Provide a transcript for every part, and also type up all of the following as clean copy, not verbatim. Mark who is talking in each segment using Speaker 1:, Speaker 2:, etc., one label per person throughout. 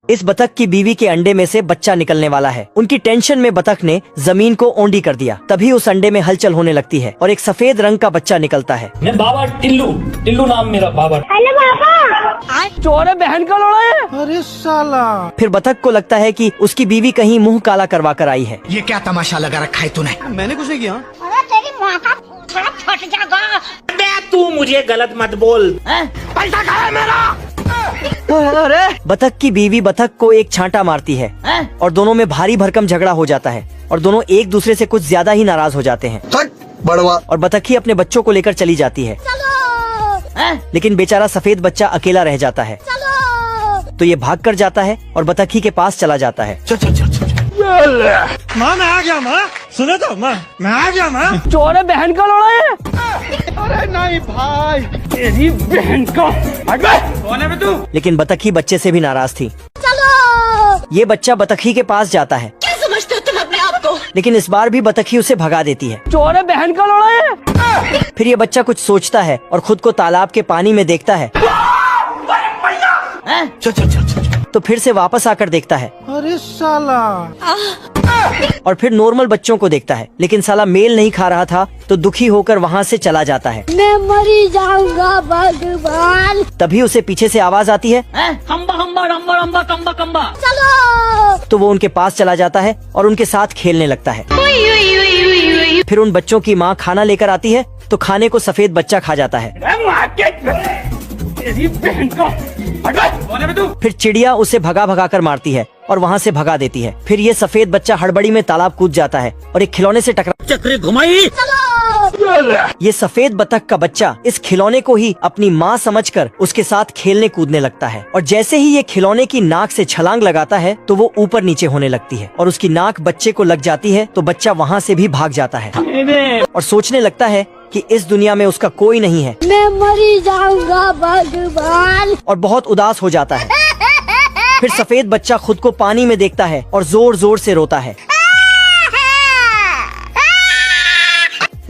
Speaker 1: इस बतख की बीवी के अंडे में से बच्चा निकलने वाला है। उनकी टेंशन में बतख ने जमीन को ओंडी कर दिया। तभी उस अंडे में हलचल होने लगती है और एक सफेद रंग का बच्चा निकलता है।
Speaker 2: मैं बाबा टिल्लू, टिल्लू नाम मेरा बाबा।
Speaker 3: हेलो बाबा।
Speaker 4: चोर बहन का लोड़ा है।
Speaker 5: अरे साला।
Speaker 1: फिर बतख को लगता है कि उसकी बीवी कहीं मुंह काला करवा कर आई है।
Speaker 5: ये क्या तमाशा लगा रखा है तूने?
Speaker 4: मैंने कुछ नहीं किया।
Speaker 3: अरे तेरी माँ का फट जाएगा।
Speaker 2: तू मुझे गलत मत बोल।
Speaker 4: पैसा कहाँ है मेरा? अरे
Speaker 1: बतख की बीवी बतख को एक छांटा मारती है और दोनों में भारी भरकम झगड़ा हो जाता है और दोनों एक दूसरे से कुछ ज्यादा ही नाराज हो जाते हैं।
Speaker 5: बड़वा।
Speaker 1: और बतखी अपने बच्चों को लेकर चली जाती है, लेकिन बेचारा सफेद बच्चा अकेला रह जाता है। तो ये भाग कर जाता है और बतखी के पास चला जाता है।
Speaker 5: चल चल चल चल। माँ मैं आ गया माँ, सुने तो माँ मैं आ गया माँ।
Speaker 4: चोर बहन का लोड़ा है। अरे नहीं भाई, तेरी बहन का। कौन है तू?
Speaker 1: लेकिन बतखी बच्चे से भी नाराज थी।
Speaker 3: चलो।
Speaker 1: ये बच्चा बतखी के पास जाता है,
Speaker 3: क्या समझते हो तुम अपने आप को?
Speaker 1: लेकिन इस बार भी बतखी उसे भगा देती है।
Speaker 4: चोर बहन का लोड़ा है।
Speaker 1: फिर ये बच्चा कुछ सोचता है और खुद को तालाब के पानी में देखता है।
Speaker 5: चल चल चल चल।
Speaker 1: तो फिर से वापस आकर देखता है
Speaker 5: अरे साला।
Speaker 1: और फिर नॉर्मल बच्चों को देखता है, लेकिन साला मेल नहीं खा रहा था तो दुखी होकर वहाँ से चला जाता है।
Speaker 3: मैं मरी जाऊंगा भगवान।
Speaker 1: तभी उसे पीछे से आवाज आती है,
Speaker 4: हम्बा हम्बा रम्बा रम्बा कम्बा कम्बा।
Speaker 3: चलो।
Speaker 1: तो वो उनके पास चला जाता है और उनके साथ खेलने लगता है। फिर उन बच्चों की माँ खाना लेकर आती है तो खाने को सफेद बच्चा खा जाता है।
Speaker 4: तेरी बहन का। कौन है तू?
Speaker 1: फिर चिड़िया उसे भगा भगा कर मारती है और वहाँ से भगा देती है। फिर ये सफेद बच्चा हड़बड़ी में तालाब कूद जाता है और एक खिलौने से टकरा।
Speaker 4: चक्री घुमाई।
Speaker 1: ये सफेद बतख का बच्चा इस खिलौने को ही अपनी माँ समझकर उसके साथ खेलने कूदने लगता है और जैसे ही ये खिलौने की नाक से छलांग लगाता है तो वो ऊपर नीचे होने लगती है और उसकी नाक बच्चे को लग जाती है तो बच्चा वहाँ से भी भाग जाता है और सोचने लगता है कि इस दुनिया में उसका कोई नहीं है।
Speaker 3: मैं मरी जाऊंगा भगवान।
Speaker 1: और बहुत उदास हो जाता है। फिर सफेद बच्चा खुद को पानी में देखता है और जोर जोर से रोता है।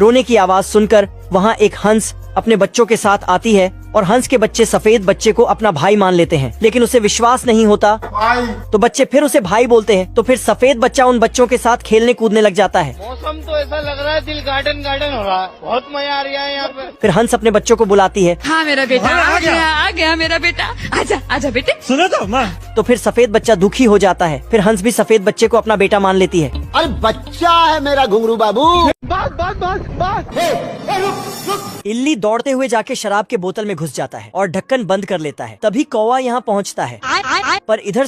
Speaker 1: रोने की आवाज सुनकर वहाँ एक हंस अपने बच्चों के साथ आती है और हंस के बच्चे सफेद बच्चे को अपना भाई मान लेते हैं, लेकिन उसे विश्वास नहीं होता तो बच्चे फिर उसे भाई बोलते हैं। तो फिर सफेद बच्चा उन बच्चों के साथ खेलने कूदने लग जाता है।
Speaker 4: मौसम तो ऐसा लग रहा है दिल गार्डन गार्डन हो रहा है। बहुत मजा आ रहा है यहाँ पे।
Speaker 1: फिर हंस अपने बच्चों को बुलाती है।
Speaker 6: हाँ मेरा बेटा आ गया मेरा बेटा। आजा आजा बेटे।
Speaker 5: सुने तो माँ।
Speaker 1: तो फिर सफेद बच्चा दुखी हो जाता है। फिर हंस भी सफेद बच्चे को अपना बेटा मान लेती है।
Speaker 7: अरे बच्चा है मेरा घुंघरू बाबू।
Speaker 1: इल्ली दौड़ते हुए जाके शराब के बोतल में घुस जाता है और ढक्कन बंद कर लेता है। तभी कौवा यहाँ पहुँचता है, पर इधर